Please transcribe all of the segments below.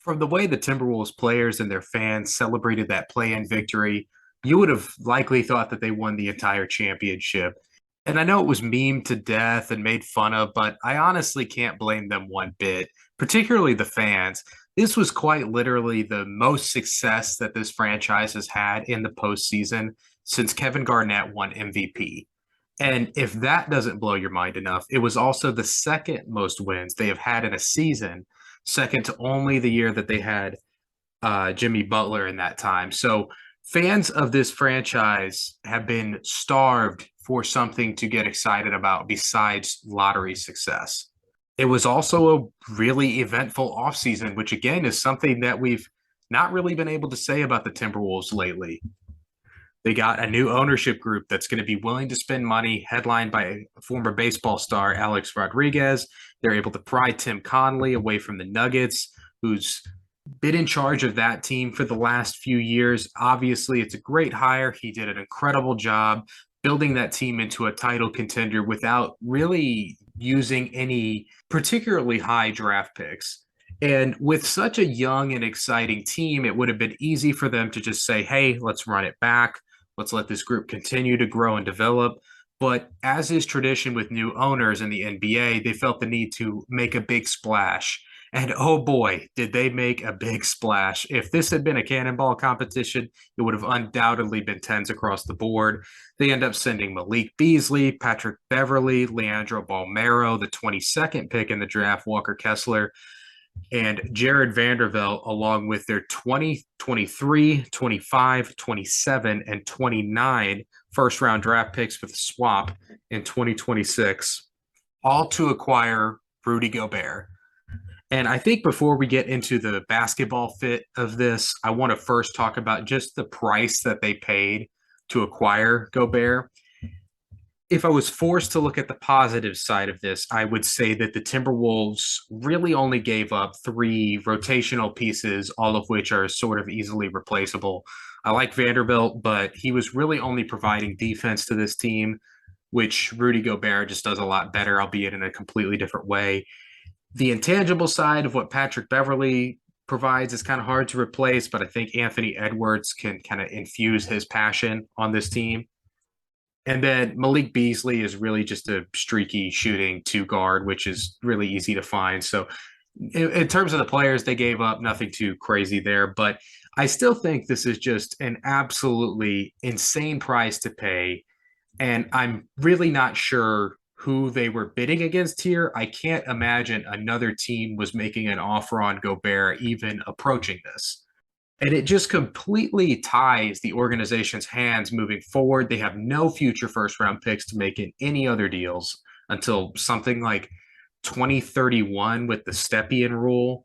From the way the Timberwolves players and their fans celebrated that play-in victory, you would have likely thought that they won the entire championship. And I know it was memed to death and made fun of, but I honestly can't blame them one bit, particularly the fans. This was quite literally the most success that this franchise has had in the postseason since Kevin Garnett won MVP. And if that doesn't blow your mind enough, it was also the second most wins they have had in a season, second to only the year that they had Jimmy Butler in that time. So fans of this franchise have been starved for something to get excited about besides lottery success. It was also a really eventful offseason, which again is something that we've not really been able to say about the Timberwolves lately. They got a new ownership group that's going to be willing to spend money, headlined by former baseball star Alex Rodriguez. They're able to pry Tim Connolly away from the Nuggets, who's been in charge of that team for the last few years. Obviously, it's a great hire. He did an incredible job building that team into a title contender without really using any particularly high draft picks. And with such a young and exciting team, it would have been easy for them to just say, hey, let's run it back. Let's let this group continue to grow and develop. But as is tradition with new owners in the NBA, they felt the need to make a big splash. And oh boy, did they make a big splash. If this had been a cannonball competition, it would have undoubtedly been tens across the board. They end up sending Malik Beasley, Patrick Beverly, Leandro Balmero, the 22nd pick in the draft, Walker Kessler, and Jared Vanderbilt, along with their 20, 23, 25, 27, and 29 first round draft picks with a swap in 2026, all to acquire Rudy Gobert. And I think before we get into the basketball fit of this, I want to first talk about just the price that they paid to acquire Gobert. If I was forced to look at the positive side of this, I would say that the Timberwolves really only gave up three rotational pieces, all of which are sort of easily replaceable. I like Vanderbilt, but he was really only providing defense to this team, which Rudy Gobert just does a lot better, albeit in a completely different way. The intangible side of what Patrick Beverly provides is kind of hard to replace, but I think Anthony Edwards can kind of infuse his passion on this team. And then Malik Beasley is really just a streaky shooting two guard, which is really easy to find. So, in terms of the players they gave up, nothing too crazy there. But I still think this is just an absolutely insane price to pay. And I'm really not sure who they were bidding against here. I can't imagine another team was making an offer on Gobert even approaching this. And it just completely ties the organization's hands moving forward. They have no future first round picks to make in any other deals until something like 2031 with the Stepien rule.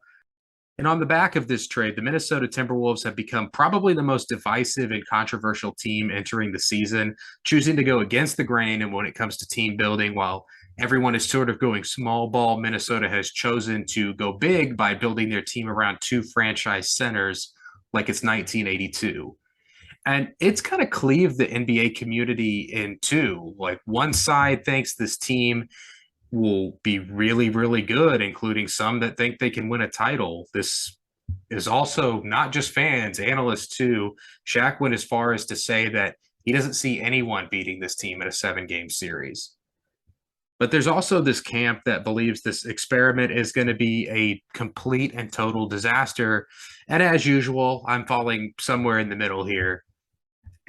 And on the back of this trade, the Minnesota Timberwolves have become probably the most divisive and controversial team entering the season, choosing to go against the grain and when it comes to team building, while everyone is sort of going small ball. Minnesota has chosen to go big by building their team around two franchise centers like it's 1982. And it's kind of cleaved the NBA community in two. Like one side thinks this team will be really, really good, including some that think they can win a title. This is also not just fans, analysts too. Shaq went as far as to say that he doesn't see anyone beating this team in a 7-game series. But there's also this camp that believes this experiment is going to be a complete and total disaster. And as usual, I'm falling somewhere in the middle here.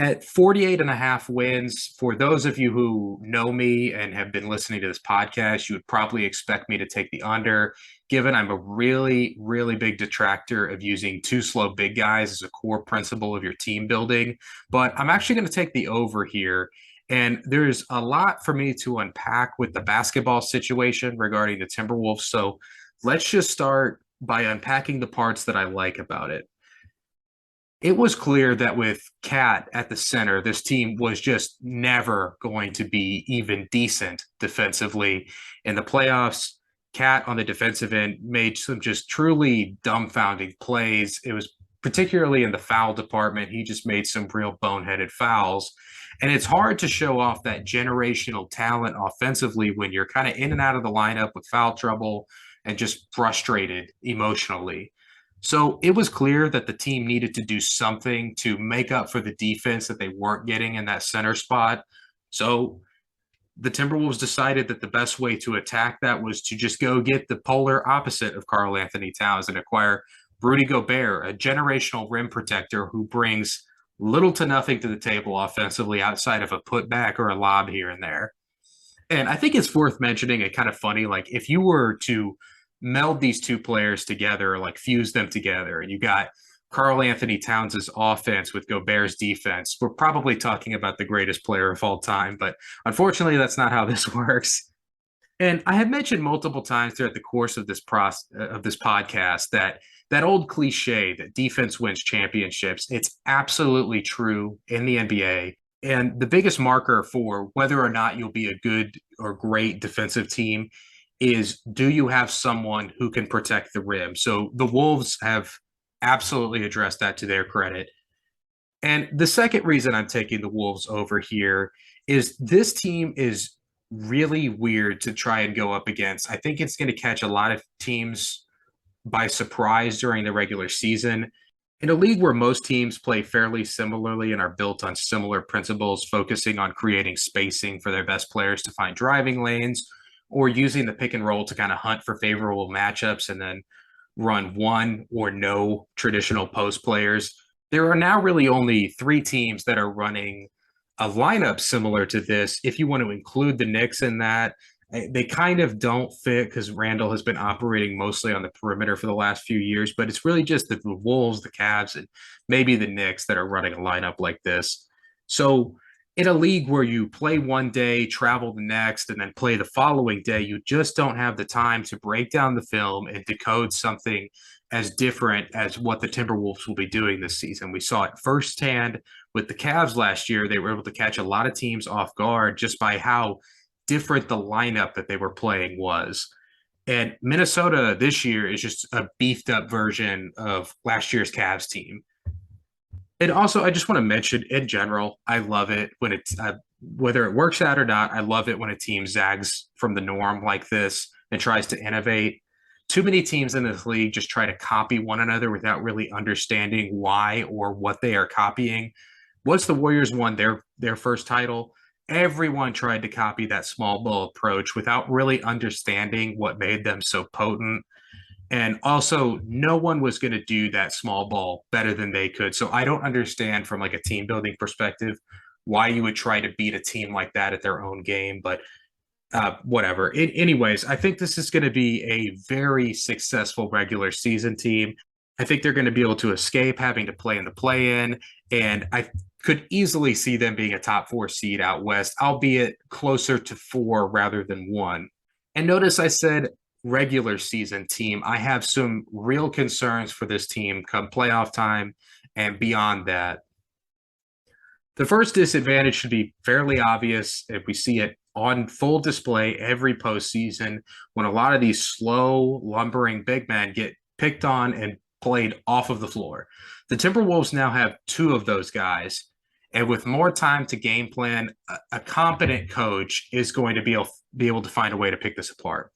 At 48 and a half wins, for those of you who know me and have been listening to this podcast, you would probably expect me to take the under, given I'm a really, really big detractor of using two slow big guys as a core principle of your team building. But I'm actually going to take the over here. And there's a lot for me to unpack with the basketball situation regarding the Timberwolves. So let's just start by unpacking the parts that I like about it. It was clear that with Cat at the center, this team was just never going to be even decent defensively. In the playoffs, Cat on the defensive end made some just truly dumbfounding plays. It was particularly in the foul department. He just made some real boneheaded fouls. And it's hard to show off that generational talent offensively when you're kind of in and out of the lineup with foul trouble and just frustrated emotionally. So it was clear that the team needed to do something to make up for the defense that they weren't getting in that center spot. So the Timberwolves decided that the best way to attack that was to just go get the polar opposite of Karl Anthony Towns and acquire Rudy Gobert, a generational rim protector who brings little to nothing to the table offensively outside of a putback or a lob here and there. And I think it's worth mentioning and kind of funny, like if you were to meld these two players together, like fuse them together, and you got Karl Anthony Towns' offense with Gobert's defense, we're probably talking about the greatest player of all time. But unfortunately, that's not how this works. And I have mentioned multiple times throughout the course of this podcast that that old cliche that defense wins championships, it's absolutely true in the NBA. And the biggest marker for whether or not you'll be a good or great defensive team is, do you have someone who can protect the rim? So the Wolves have absolutely addressed that to their credit. And the second reason I'm taking the Wolves over here is this team is really weird to try and go up against. I think it's going to catch a lot of teams by surprise during the regular season. In a league where most teams play fairly similarly and are built on similar principles, focusing on creating spacing for their best players to find driving lanes or using the pick and roll to kind of hunt for favorable matchups and then run one or no traditional post players. There are now really only three teams that are running a lineup similar to this. If you want to include the Knicks in that, they kind of don't fit because Randall has been operating mostly on the perimeter for the last few years, but it's really just the Wolves, the Cavs, and maybe the Knicks that are running a lineup like this. So in a league where you play one day, travel the next, and then play the following day, you just don't have the time to break down the film and decode something as different as what the Timberwolves will be doing this season. We saw it firsthand with the Cavs last year. They were able to catch a lot of teams off guard just by how different the lineup that they were playing was. And Minnesota this year is just a beefed up version of last year's Cavs team. And also, I just want to mention in general, I love it when it's whether it works out or not. I love it when a team zags from the norm like this and tries to innovate. Too many teams in this league just try to copy one another without really understanding why or what they are copying. Once the Warriors won their first title, everyone tried to copy that small ball approach without really understanding what made them so potent. And also, no one was going to do that small ball better than they could. So I don't understand from like a team building perspective why you would try to beat a team like that at their own game. But whatever. Anyways, I think this is going to be a very successful regular season team. I think they're going to be able to escape having to play in the play in. And I could easily see them being a top four seed out west, albeit closer to four rather than one. And notice I said regular season team. I have some real concerns for this team come playoff time and beyond that. The first disadvantage should be fairly obvious if we see it on full display every postseason when a lot of these slow, lumbering big men get picked on and played off of the floor. The Timberwolves now have two of those guys. And with more time to game plan, a competent coach is going to be able to find a way to pick this apart.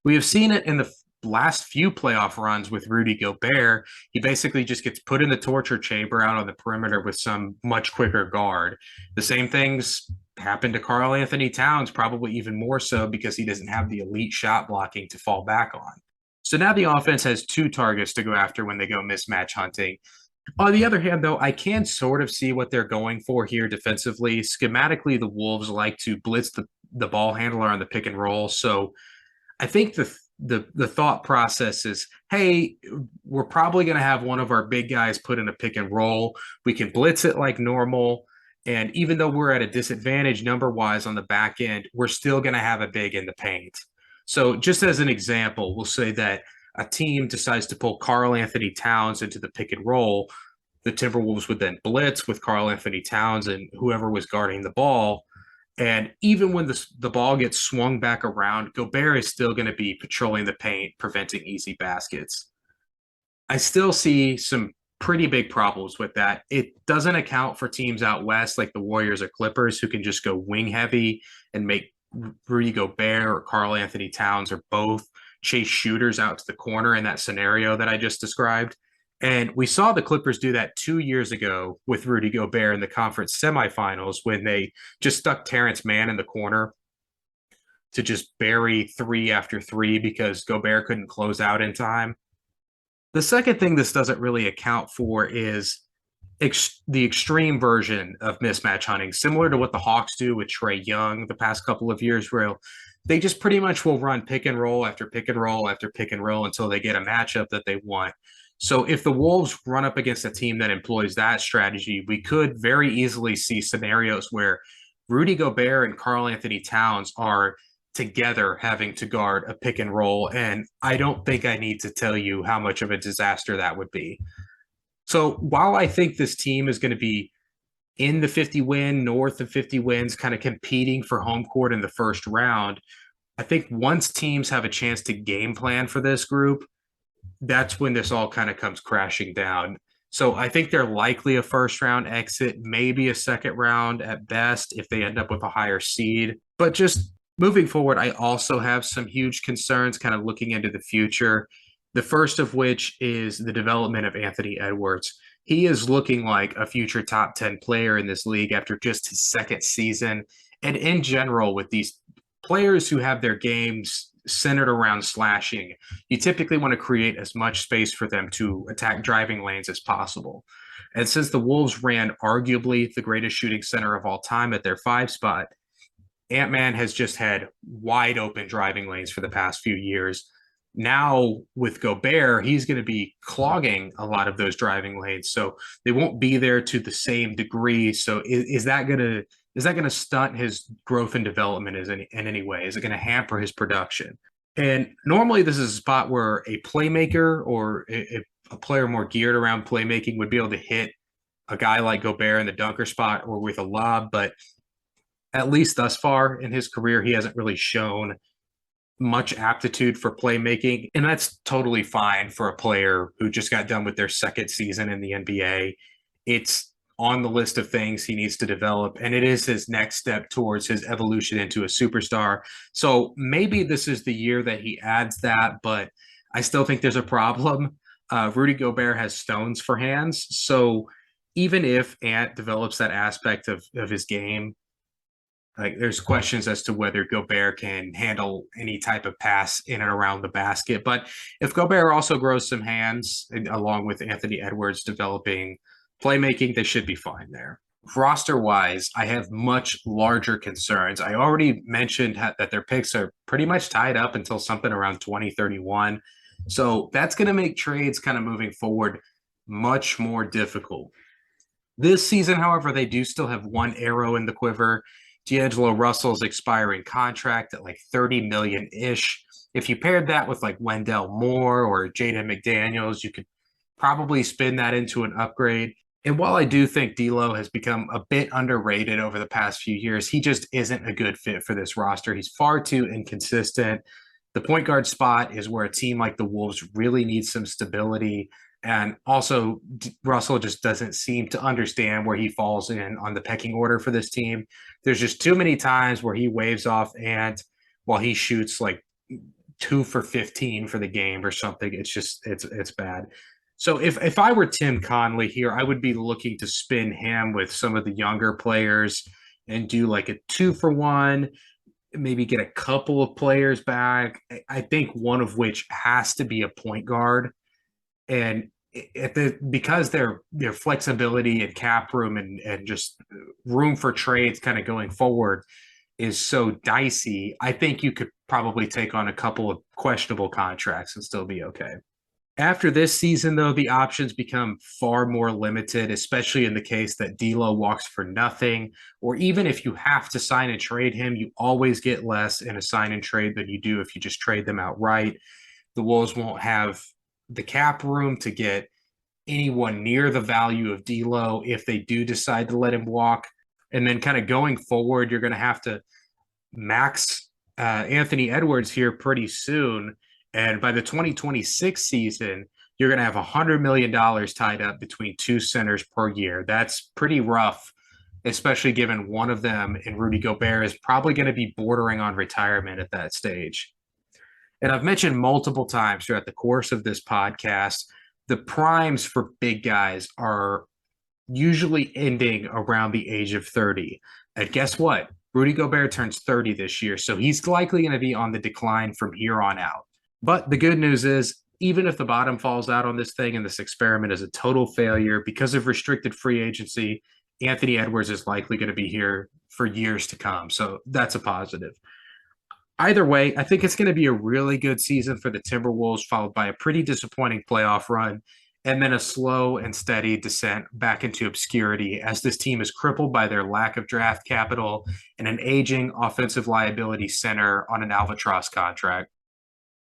We have seen it in the last few playoff runs with Rudy Gobert. He basically just gets put in the torture chamber out on the perimeter with some much quicker guard. The same things happened to Karl Anthony Towns, probably even more so because he doesn't have the elite shot blocking to fall back on. So now the offense has two targets to go after when they go mismatch hunting. On the other hand, though, I can sort of see what they're going for here defensively. Schematically, the Wolves like to blitz the ball handler on the pick and roll. So I think the thought process is, hey, we're probably going to have one of our big guys put in a pick and roll. We can blitz it like normal. And even though we're at a disadvantage number wise on the back end, we're still going to have a big in the paint. So just as an example, we'll say that a team decides to pull Karl Anthony Towns into the pick and roll. The Timberwolves would then blitz with Karl Anthony Towns and whoever was guarding the ball. And even when the ball gets swung back around, Gobert is still going to be patrolling the paint, preventing easy baskets. I still see some pretty big problems with that. It doesn't account for teams out west like the Warriors or Clippers who can just go wing heavy and make Rudy Gobert or Karl Anthony Towns or both chase shooters out to the corner in that scenario that I just described. And we saw the Clippers do that 2 years ago with Rudy Gobert in the conference semifinals when they just stuck Terrence Mann in the corner to just bury three after three because Gobert couldn't close out in time. The second thing this doesn't really account for is the extreme version of mismatch hunting, similar to what the Hawks do with Trae Young the past couple of years, where they just pretty much will run pick and roll after pick and roll after pick and roll until they get a matchup that they want. So if the Wolves run up against a team that employs that strategy, we could very easily see scenarios where Rudy Gobert and Karl Anthony Towns are together having to guard a pick and roll. And I don't think I need to tell you how much of a disaster that would be. So while I think this team is going to be in the 50 win, north of 50 wins, kind of competing for home court in the first round, I think once teams have a chance to game plan for this group, that's when this all kind of comes crashing down. So I think they're likely a first round exit, maybe a second round at best if they end up with a higher seed. But just moving forward, I also have some huge concerns kind of looking into the future. The first of which is the development of Anthony Edwards. He is looking like a future top 10 player in this league after just his second season. And in general, with these players who have their games centered around slashing, you typically want to create as much space for them to attack driving lanes as possible. And since the Wolves ran arguably the greatest shooting center of all time at their 5 spot, Ant-Man has just had wide open driving lanes for the past few years. Now with Gobert, he's going to be clogging a lot of those driving lanes, so they won't be there to the same degree. So is that going to stunt his growth and development in any way? Is it going to hamper his production? And normally, this is a spot where a playmaker or a player more geared around playmaking would be able to hit a guy like Gobert in the dunker spot or with a lob, but at least thus far in his career, he hasn't really shown much aptitude for playmaking. And that's totally fine for a player who just got done with their second season in the NBA. It's on the list of things he needs to develop, and it is his next step towards his evolution into a superstar. So maybe this is the year that he adds that, but I still think there's a problem. Rudy Gobert has stones for hands. So even if Ant develops that aspect of his game, like there's questions as to whether Gobert can handle any type of pass in and around the basket. But if Gobert also grows some hands along with Anthony Edwards developing playmaking, they should be fine there. Roster wise, I have much larger concerns. I already mentioned that their picks are pretty much tied up until something around 2031. So that's going to make trades kind of moving forward much more difficult. This season, however, they do still have one arrow in the quiver. D'Angelo Russell's expiring contract at like 30 million ish. If you paired that with like Wendell Moore or Jaden McDaniels, you could probably spin that into an upgrade. And while I do think D'Lo has become a bit underrated over the past few years, he just isn't a good fit for this roster. He's far too inconsistent. The point guard spot is where a team like the Wolves really needs some stability. And also, Russell just doesn't seem to understand where he falls in on the pecking order for this team. There's just too many times where he waves off Ant while he shoots like 2 for 15 for the game or something. It's bad. So if I were Tim Conley here, I would be looking to spin him with some of the younger players and do like a 2-for-1, maybe get a couple of players back. I think one of which has to be a point guard. And because their flexibility and cap room and just room for trades kind of going forward is so dicey, I think you could probably take on a couple of questionable contracts and still be okay. After this season, though, the options become far more limited, especially in the case that D'Lo walks for nothing, or even if you have to sign and trade him, you always get less in a sign and trade than you do if you just trade them outright. The Wolves won't have the cap room to get anyone near the value of D'Lo if they do decide to let him walk. And then kind of going forward, you're going to have to max Anthony Edwards here pretty soon. And by the 2026 season, you're going to have $100 million tied up between two centers per year. That's pretty rough, especially given one of them in Rudy Gobert is probably going to be bordering on retirement at that stage. And I've mentioned multiple times throughout the course of this podcast, the primes for big guys are usually ending around the age of 30. And guess what? Rudy Gobert turns 30 this year, so he's likely going to be on the decline from here on out. But the good news is, even if the bottom falls out on this thing and this experiment is a total failure because of restricted free agency, Anthony Edwards is likely going to be here for years to come. So that's a positive. Either way, I think it's going to be a really good season for the Timberwolves, followed by a pretty disappointing playoff run, and then a slow and steady descent back into obscurity as this team is crippled by their lack of draft capital and an aging offensive liability center on an albatross contract.